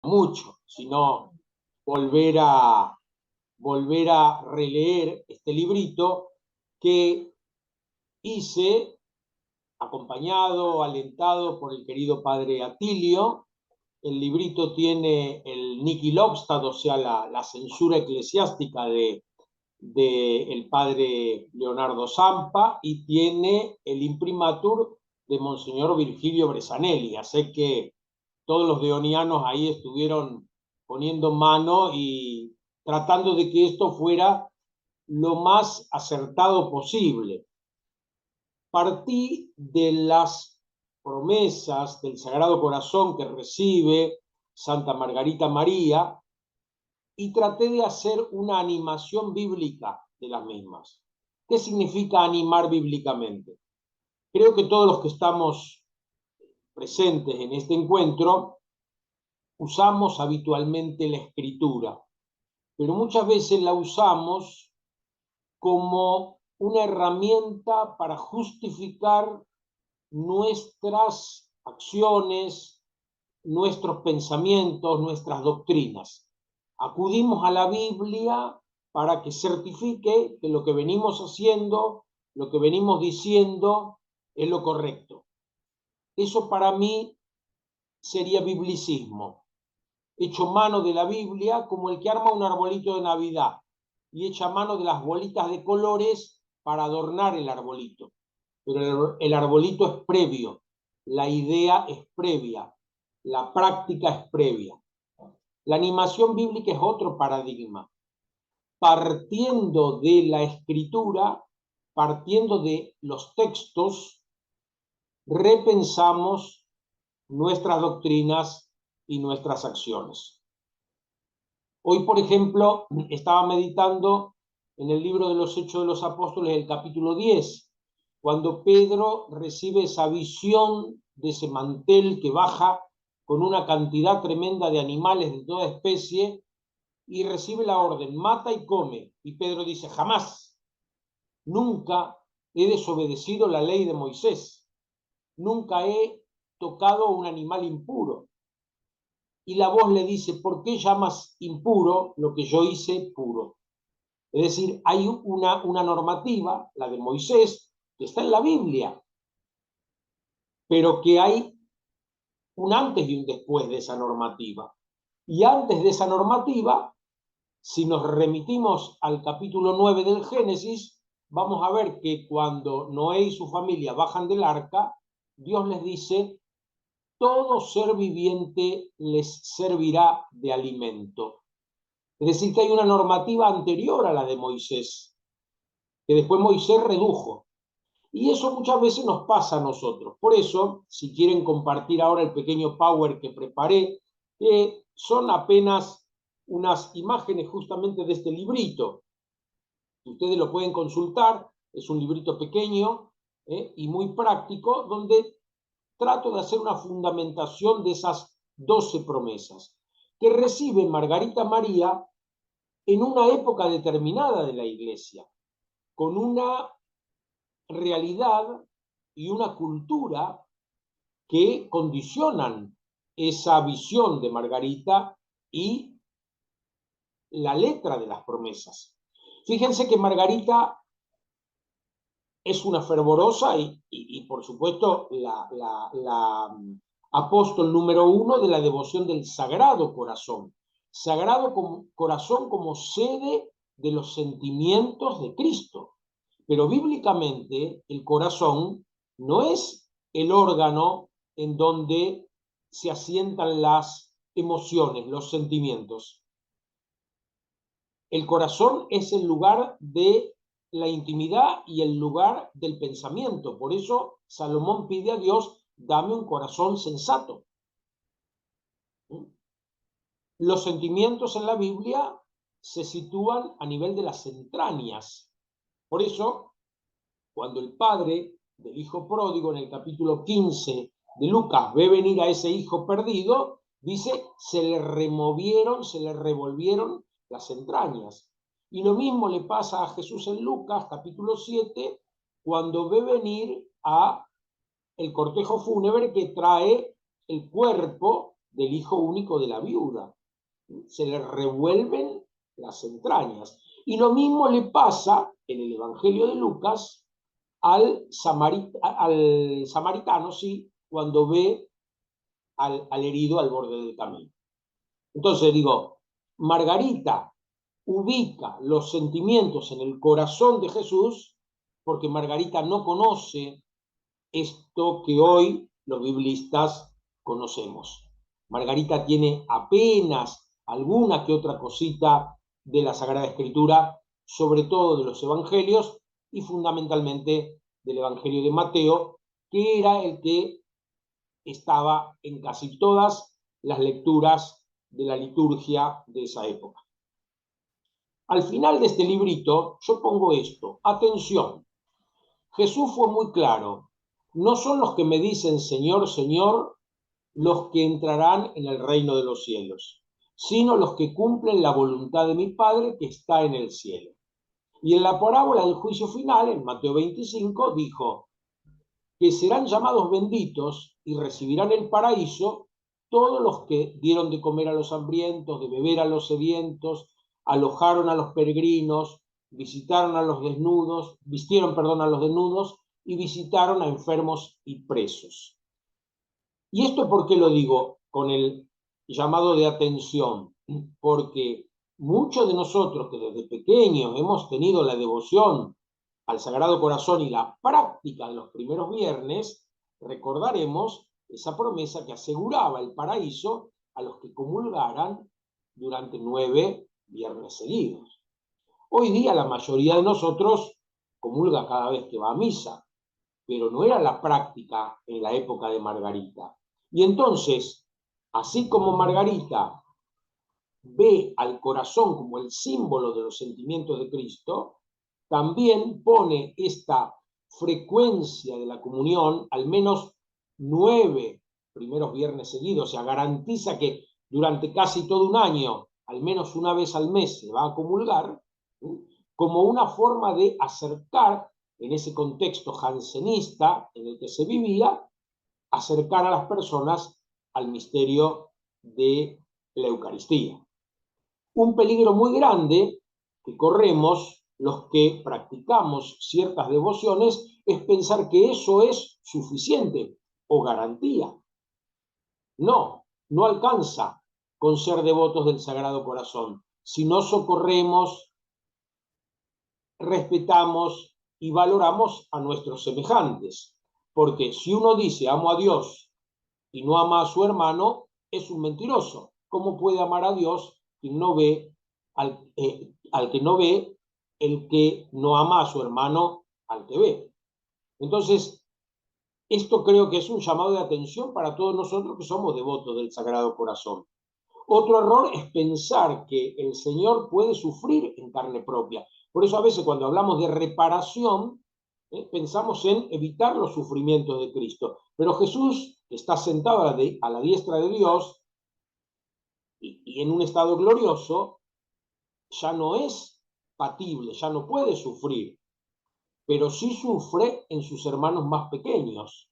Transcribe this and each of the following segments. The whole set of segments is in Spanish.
mucho, sino volver a, volver a releer este librito que hice acompañado, alentado por el querido padre Atilio. El librito tiene el Nihil Obstat, o sea, la censura eclesiástica de el padre Leonardo Zampa, y tiene el imprimatur de Monseñor Virgilio Bresanelli. Así que todos los deonianos ahí estuvieron poniendo mano y tratando de que esto fuera lo más acertado posible. Partí de las promesas del Sagrado Corazón que recibe Santa Margarita María y traté de hacer una animación bíblica de las mismas. ¿Qué significa animar bíblicamente? Creo que todos los que estamos presentes en este encuentro usamos habitualmente la escritura, pero muchas veces la usamos como una herramienta para justificar nuestras acciones, nuestros pensamientos, nuestras doctrinas. Acudimos a la Biblia para que certifique que lo que venimos haciendo, lo que venimos diciendo, es lo correcto. Eso para mí sería biblicismo, hecho mano de la Biblia como el que arma un arbolito de Navidad y echa mano de las bolitas de colores para adornar el arbolito. Pero el arbolito es previo, la idea es previa, la práctica es previa. La animación bíblica es otro paradigma. Partiendo de la escritura, partiendo de los textos, repensamos nuestras doctrinas y nuestras acciones. Hoy, por ejemplo, estaba meditando en el libro de los Hechos de los Apóstoles, el capítulo 10, cuando Pedro recibe esa visión de ese mantel que baja con una cantidad tremenda de animales de toda especie y recibe la orden, mata y come. Y Pedro dice, jamás, nunca he desobedecido la ley de Moisés, nunca he tocado un animal impuro. Y la voz le dice, ¿por qué llamas impuro lo que yo hice puro? Es decir, hay una normativa, la de Moisés, que está en la Biblia, pero que hay un antes y un después de esa normativa. Y antes de esa normativa, si nos remitimos al capítulo 9 del Génesis, vamos a ver que cuando Noé y su familia bajan del arca, Dios les dice, todo ser viviente les servirá de alimento. Es decir, que hay una normativa anterior a la de Moisés, que después Moisés redujo. Y eso muchas veces nos pasa a nosotros. Por eso, si quieren compartir ahora el pequeño power que preparé, son apenas unas imágenes justamente de este librito. Ustedes lo pueden consultar, es un librito pequeño y muy práctico, donde trato de hacer una fundamentación de esas 12 promesas que recibe Margarita María en una época determinada de la Iglesia, con una realidad y una cultura que condicionan esa visión de Margarita y la letra de las promesas. Fíjense que Margarita es una fervorosa y por supuesto la apóstol número 1 de la devoción del Sagrado Corazón. Sagrado Corazón como sede de los sentimientos de Cristo. Pero bíblicamente el corazón no es el órgano en donde se asientan las emociones, los sentimientos. El corazón es el lugar de la intimidad y el lugar del pensamiento. Por eso Salomón pide a Dios, dame un corazón sensato. Los sentimientos en la Biblia se sitúan a nivel de las entrañas. Por eso, cuando el padre del hijo pródigo en el capítulo 15 de Lucas ve venir a ese hijo perdido, dice, se le removieron, se le revolvieron las entrañas. Y lo mismo le pasa a Jesús en Lucas, capítulo 7, cuando ve venir a el cortejo fúnebre que trae el cuerpo del hijo único de la viuda. Se le revuelven las entrañas. Y lo mismo le pasa en el Evangelio de Lucas al samaritano, sí, cuando ve al herido al borde del camino. Entonces digo, Margarita ubica los sentimientos en el corazón de Jesús porque Margarita no conoce esto que hoy los biblistas conocemos. Margarita tiene apenas alguna que otra cosita de la Sagrada Escritura, sobre todo de los evangelios y fundamentalmente del Evangelio de Mateo, que era el que estaba en casi todas las lecturas de la liturgia de esa época. Al final de este librito yo pongo esto: atención, Jesús fue muy claro, no son los que me dicen Señor, Señor, los que entrarán en el reino de los cielos, sino los que cumplen la voluntad de mi Padre que está en el cielo. Y en la parábola del juicio final, en Mateo 25, dijo que serán llamados benditos y recibirán el paraíso todos los que dieron de comer a los hambrientos, de beber a los sedientos, alojaron a los peregrinos, visitaron a los desnudos, vistieron, perdón, a los desnudos y visitaron a enfermos y presos. ¿Y esto por qué lo digo con el llamado de atención? Porque muchos de nosotros que desde pequeños hemos tenido la devoción al Sagrado Corazón y la práctica de los primeros viernes, recordaremos esa promesa que aseguraba el paraíso a los que comulgaran durante 9 viernes seguidos. Hoy día la mayoría de nosotros comulga cada vez que va a misa, pero no era la práctica en la época de Margarita. Y entonces, así como Margarita ve al corazón como el símbolo de los sentimientos de Cristo, también pone esta frecuencia de la comunión, al menos 9 primeros viernes seguidos, o sea, garantiza que durante casi todo un año, al menos una vez al mes, se va a comulgar, como una forma de acercar, en ese contexto jansenista en el que se vivía, acercar a las personas al misterio de la Eucaristía. Un peligro muy grande que corremos los que practicamos ciertas devociones es pensar que eso es suficiente o garantía. No, no alcanza con ser devotos del Sagrado Corazón. Si no socorremos, respetamos y valoramos a nuestros semejantes. Porque si uno dice amo a Dios y no ama a su hermano, es un mentiroso. ¿Cómo puede amar a Dios quien no ve al que no ve, el que no ama a su hermano al que ve? Entonces, esto creo que es un llamado de atención para todos nosotros que somos devotos del Sagrado Corazón. Otro error es pensar que el Señor puede sufrir en carne propia. Por eso a veces cuando hablamos de reparación, pensamos en evitar los sufrimientos de Cristo. Pero Jesús, que está sentado a la diestra de Dios y en un estado glorioso, ya no es patible, ya no puede sufrir, pero sí sufre en sus hermanos más pequeños,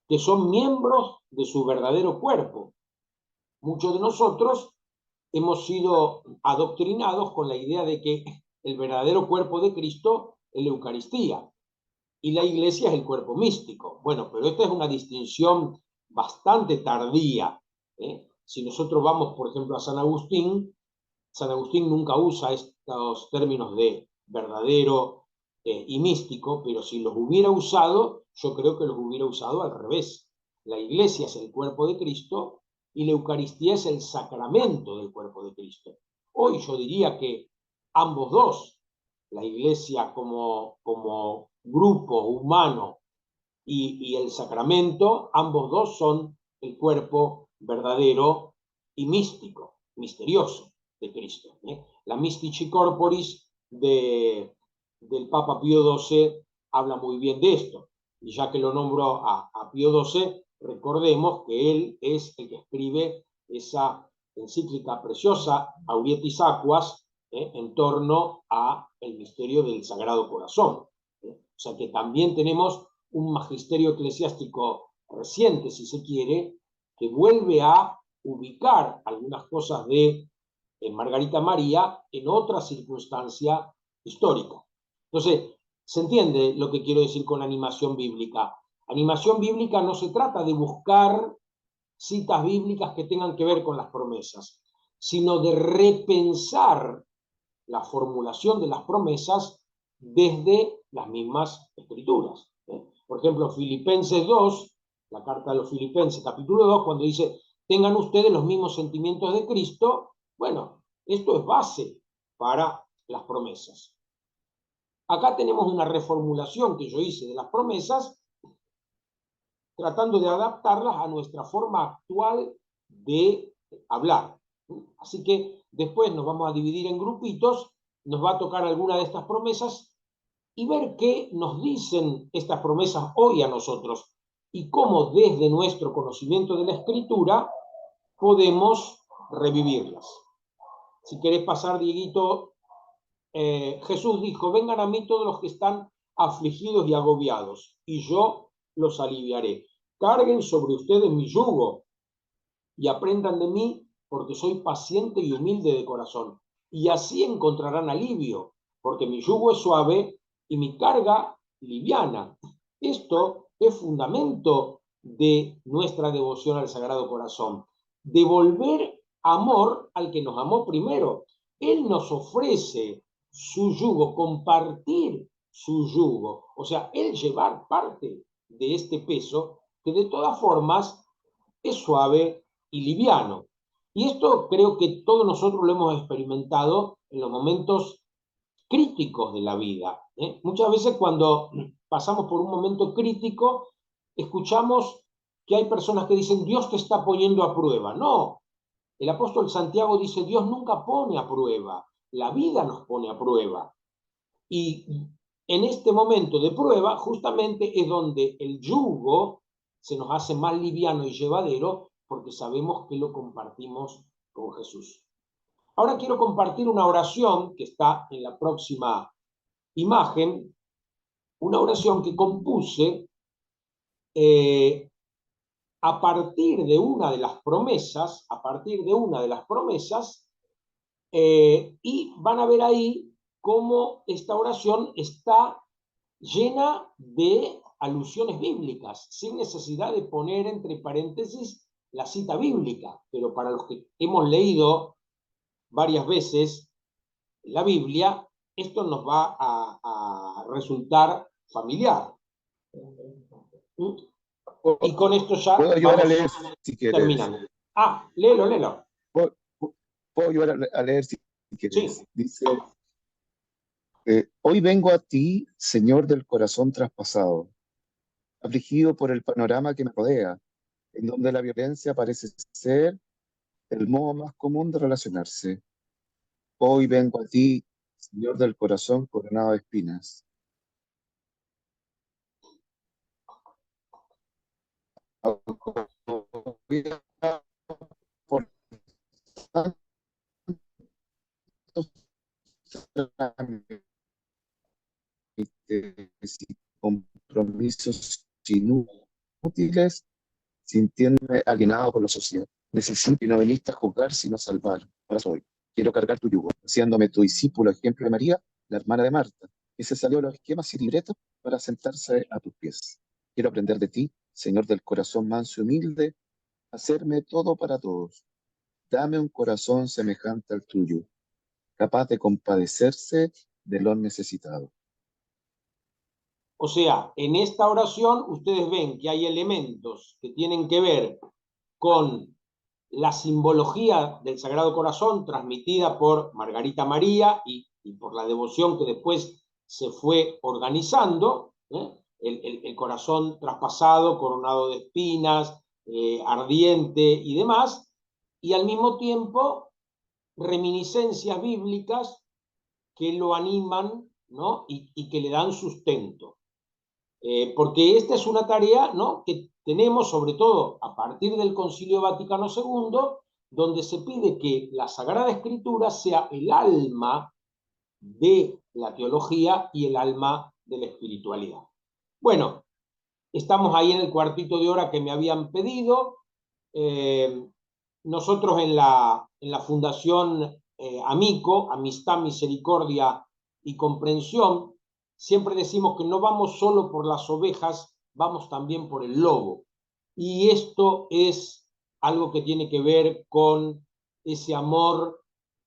que son miembros de su verdadero cuerpo. Muchos de nosotros hemos sido adoctrinados con la idea de que el verdadero cuerpo de Cristo es la Eucaristía y la Iglesia es el cuerpo místico. Bueno, pero esta es una distinción bastante tardía. Si nosotros vamos, por ejemplo, a San Agustín nunca usa estos términos de verdadero y místico, pero si los hubiera usado, yo creo que los hubiera usado al revés. La Iglesia es el cuerpo de Cristo y la Eucaristía es el sacramento del cuerpo de Cristo. Hoy yo diría que ambos dos, la Iglesia como grupo humano y el sacramento, ambos dos son el cuerpo verdadero y místico, misterioso de Cristo. La Mystici Corporis del Papa Pío XII habla muy bien de esto. Y ya que lo nombro a Pío XII, recordemos que él es el que escribe esa encíclica preciosa, Aurietis Aquas, en torno al misterio del Sagrado Corazón. O sea que también tenemos un magisterio eclesiástico reciente, si se quiere, que vuelve a ubicar algunas cosas de Margarita María en otra circunstancia histórica. Entonces, ¿se entiende lo que quiero decir con animación bíblica? Animación bíblica no se trata de buscar citas bíblicas que tengan que ver con las promesas, sino de repensar la formulación de las promesas desde las mismas escrituras. Por ejemplo, Filipenses 2, la carta de los Filipenses, capítulo 2, cuando dice, tengan ustedes los mismos sentimientos de Cristo, bueno, esto es base para las promesas. Acá tenemos una reformulación que yo hice de las promesas, tratando de adaptarlas a nuestra forma actual de hablar. Así que después nos vamos a dividir en grupitos, nos va a tocar alguna de estas promesas y ver qué nos dicen estas promesas hoy a nosotros y cómo desde nuestro conocimiento de la Escritura podemos revivirlas. Si querés pasar, Dieguito, Jesús dijo, vengan a mí todos los que están afligidos y agobiados, y yo los aliviaré. Carguen sobre ustedes mi yugo y aprendan de mí, porque soy paciente y humilde de corazón, y así encontrarán alivio, porque mi yugo es suave y mi carga liviana. Esto es fundamento de nuestra devoción al Sagrado Corazón. Devolver amor al que nos amó primero. Él nos ofrece su yugo, compartir su yugo, o sea, él llevar parte de este peso que de todas formas es suave y liviano. Y esto creo que todos nosotros lo hemos experimentado en los momentos críticos de la vida. Muchas veces cuando pasamos por un momento crítico, escuchamos que hay personas que dicen, Dios te está poniendo a prueba. No, el apóstol Santiago dice, Dios nunca pone a prueba, la vida nos pone a prueba. Y en este momento de prueba, justamente es donde el yugo se nos hace más liviano y llevadero porque sabemos que lo compartimos con Jesús. Ahora quiero compartir una oración que está en la próxima imagen, una oración que compuse a partir de una de las promesas, y van a ver ahí cómo esta oración está llena de alusiones bíblicas, sin necesidad de poner entre paréntesis la cita bíblica, pero para los que hemos leído varias veces la Biblia, esto nos va a resultar familiar. Y con esto ya puedo ayudar a leer si quieres. terminando. Ah, léelo. Puedo ayudar a leer si quieres. Sí. Dice, hoy vengo a ti, Señor del corazón traspasado, afligido por el panorama que me rodea, en donde la violencia parece ser el modo más común de relacionarse. Hoy vengo a ti, Señor del corazón coronado de espinas. Por tantos trámites y compromisos inútiles, sintiéndome alienado por la sociedad. Necesito y no veniste a juzgar, sino a salvar. Ahora soy. Quiero cargar tu yugo, haciéndome tu discípulo, ejemplo de María, la hermana de Marta, que se salió de los esquemas y libretos para sentarse a tus pies. Quiero aprender de ti, Señor del corazón manso y humilde, hacerme todo para todos. Dame un corazón semejante al tuyo, capaz de compadecerse de los necesitados. O sea, en esta oración ustedes ven que hay elementos que tienen que ver con la simbología del Sagrado Corazón transmitida por Margarita María y por la devoción que después se fue organizando, el corazón traspasado, coronado de espinas, ardiente y demás, y al mismo tiempo reminiscencias bíblicas que lo animan, ¿no? y que le dan sustento. Porque esta es una tarea, ¿no?, que tenemos sobre todo a partir del Concilio Vaticano II, donde se pide que la Sagrada Escritura sea el alma de la teología y el alma de la espiritualidad. Bueno, estamos ahí en el cuartito de hora que me habían pedido. nosotros en la Fundación Amico, Amistad, Misericordia y Comprensión, siempre decimos que no vamos solo por las ovejas, vamos también por el lobo. Y esto es algo que tiene que ver con ese amor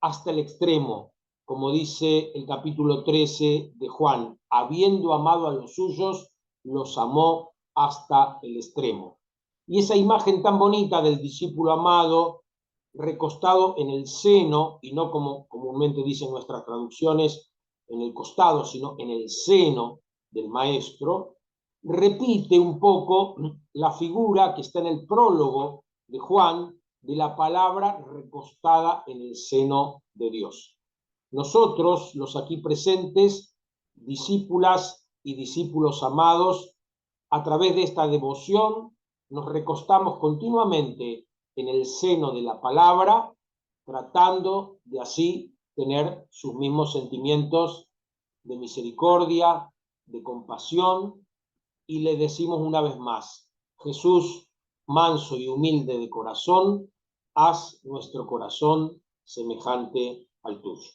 hasta el extremo, como dice el capítulo 13 de Juan, habiendo amado a los suyos, los amó hasta el extremo. Y esa imagen tan bonita del discípulo amado, recostado en el seno, y no como comúnmente dicen nuestras traducciones, en el costado, sino en el seno del maestro, repite un poco la figura que está en el prólogo de Juan de la palabra recostada en el seno de Dios. Nosotros, los aquí presentes, discípulas y discípulos amados, a través de esta devoción nos recostamos continuamente en el seno de la palabra, tratando de así tener sus mismos sentimientos de misericordia, de compasión, y le decimos una vez más: Jesús, manso y humilde de corazón, haz nuestro corazón semejante al tuyo.